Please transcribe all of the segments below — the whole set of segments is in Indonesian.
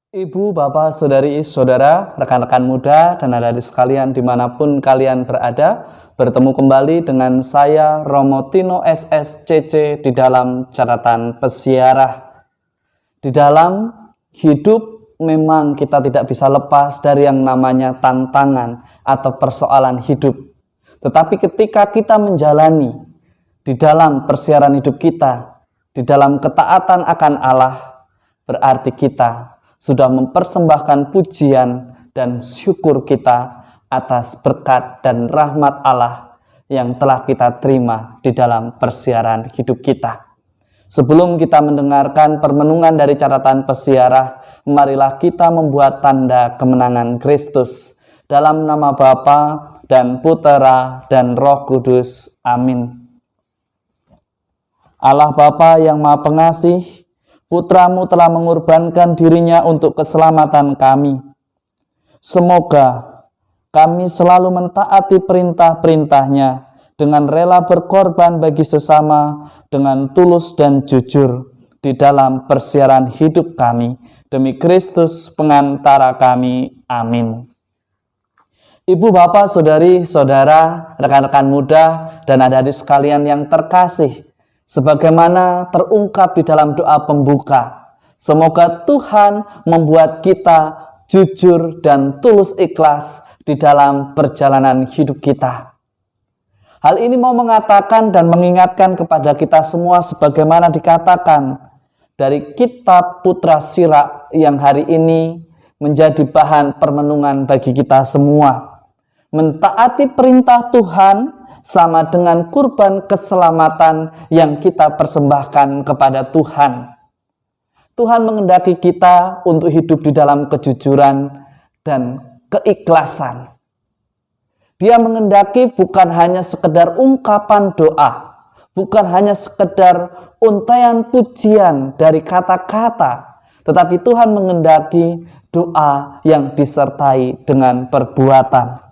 Ibu, bapak, saudari, saudara, rekan-rekan muda, dan adik-adik sekalian dimanapun kalian berada, bertemu kembali dengan saya Romo Tino SSCC di dalam catatan pesiarah. Di dalam hidup memang kita tidak bisa lepas dari yang namanya tantangan atau persoalan hidup. Tetapi ketika kita menjalani di dalam persiaran hidup kita, di dalam ketaatan akan Allah, berarti kita sudah mempersembahkan pujian dan syukur kita atas berkat dan rahmat Allah yang telah kita terima di dalam persiaran hidup kita. Sebelum kita mendengarkan permenungan dari catatan pesiarah, marilah kita membuat tanda kemenangan Kristus. Dalam nama Bapa dan Putera dan Roh Kudus. Amin. Allah Bapa yang Maha Pengasih, Putra-Mu telah mengorbankan dirinya untuk keselamatan kami. Semoga kami selalu mentaati perintah-perintahnya dengan rela berkorban bagi sesama dengan tulus dan jujur di dalam persiaran hidup kami. Demi Kristus pengantara kami. Amin. Ibu, bapak, saudari, saudara, rekan-rekan muda, dan adik-adik sekalian yang terkasih, sebagaimana terungkap di dalam doa pembuka, semoga Tuhan membuat kita jujur dan tulus ikhlas di dalam perjalanan hidup kita. Hal ini mau mengatakan dan mengingatkan kepada kita semua sebagaimana dikatakan dari kitab Putra Sirak yang hari ini menjadi bahan permenungan bagi kita semua. Mentaati perintah Tuhan sama dengan kurban keselamatan yang kita persembahkan kepada Tuhan. Tuhan mengendaki kita untuk hidup di dalam kejujuran dan keikhlasan. Dia mengendaki bukan hanya sekedar ungkapan doa, bukan hanya sekedar untaian pujian dari kata-kata, tetapi Tuhan mengendaki doa yang disertai dengan perbuatan.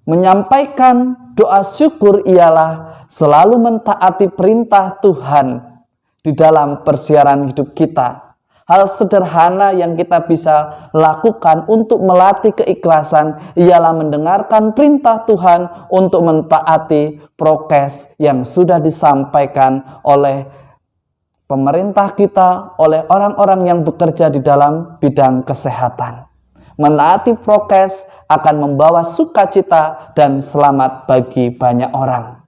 Menyampaikan doa syukur ialah selalu mentaati perintah Tuhan di dalam persiaran hidup kita. Hal sederhana yang kita bisa lakukan untuk melatih keikhlasan ialah mendengarkan perintah Tuhan untuk mentaati prokes yang sudah disampaikan oleh pemerintah kita, oleh orang-orang yang bekerja di dalam bidang kesehatan. Menaati prokes akan membawa sukacita dan selamat bagi banyak orang.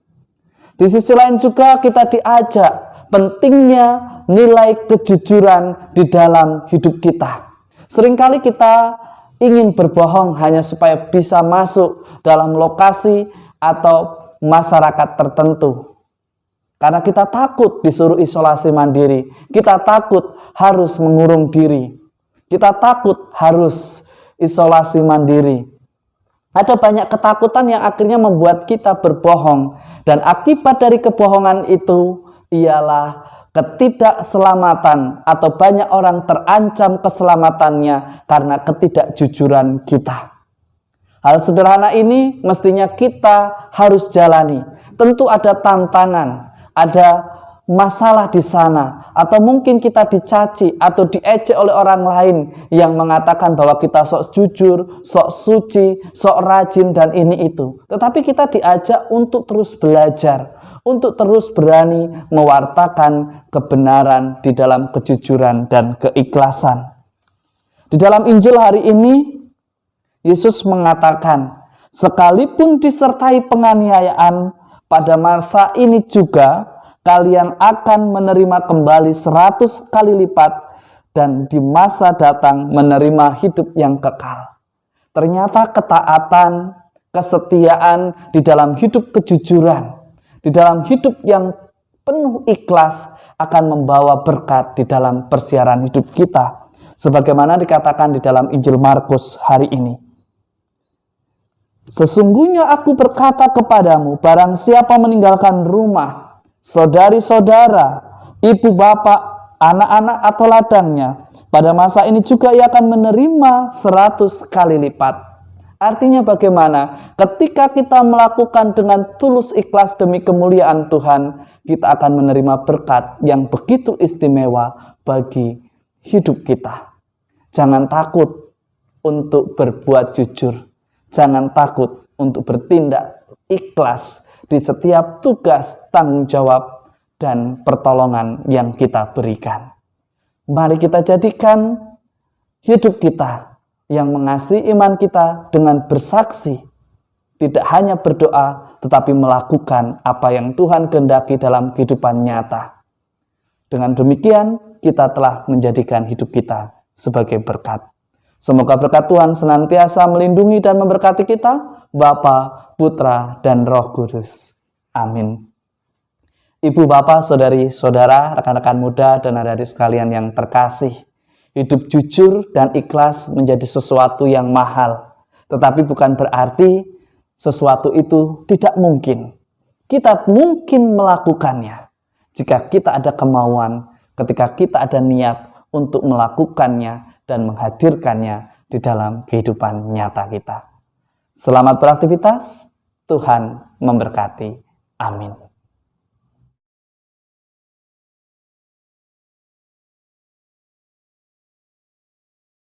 Di sisi lain juga kita diajak pentingnya nilai kejujuran di dalam hidup kita. Seringkali kita ingin berbohong hanya supaya bisa masuk dalam lokasi atau masyarakat tertentu. Karena kita takut disuruh isolasi mandiri, kita takut harus mengurung diri, kita takut harus isolasi mandiri. Ada banyak ketakutan yang akhirnya membuat kita berbohong. Dan akibat dari kebohongan itu ialah ketidakselamatan atau banyak orang terancam keselamatannya karena ketidakjujuran kita. Hal sederhana ini mestinya kita harus jalani. Tentu ada tantangan, ada masalah di sana, atau mungkin kita dicaci atau diejek oleh orang lain yang mengatakan bahwa kita sok jujur, sok suci, sok rajin dan ini itu. Tetapi kita diajak untuk terus belajar, untuk terus berani mewartakan kebenaran di dalam kejujuran dan keikhlasan. Di dalam Injil hari ini Yesus mengatakan, sekalipun disertai penganiayaan, pada masa ini juga kalian akan menerima kembali 100 kali lipat dan di masa datang menerima hidup yang kekal. Ternyata ketaatan, kesetiaan di dalam hidup kejujuran, di dalam hidup yang penuh ikhlas akan membawa berkat di dalam persiaran hidup kita. Sebagaimana dikatakan di dalam Injil Markus hari ini. Sesungguhnya aku berkata kepadamu, barang siapa meninggalkan rumah, saudari-saudara, ibu bapak, anak-anak atau ladangnya, pada masa ini juga ia akan menerima 100 kali lipat. Artinya bagaimana? Ketika kita melakukan dengan tulus ikhlas demi kemuliaan Tuhan, kita akan menerima berkat yang begitu istimewa bagi hidup kita. Jangan takut untuk berbuat jujur. Jangan takut untuk bertindak ikhlas di setiap tugas, tanggung jawab, dan pertolongan yang kita berikan. Mari kita jadikan hidup kita yang mengasihi iman kita dengan bersaksi. Tidak hanya berdoa, tetapi melakukan apa yang Tuhan kehendaki dalam kehidupan nyata. Dengan demikian, kita telah menjadikan hidup kita sebagai berkat. Semoga berkat Tuhan senantiasa melindungi dan memberkati kita, Bapa, Putra, dan Roh Kudus. Amin. Ibu, Bapak, Saudari, Saudara, rekan-rekan muda, dan adik-adik sekalian yang terkasih, hidup jujur dan ikhlas menjadi sesuatu yang mahal. Tetapi bukan berarti sesuatu itu tidak mungkin. Kita mungkin melakukannya jika kita ada kemauan, ketika kita ada niat untuk melakukannya dan menghadirkannya di dalam kehidupan nyata kita. Selamat beraktivitas, Tuhan memberkati. Amin.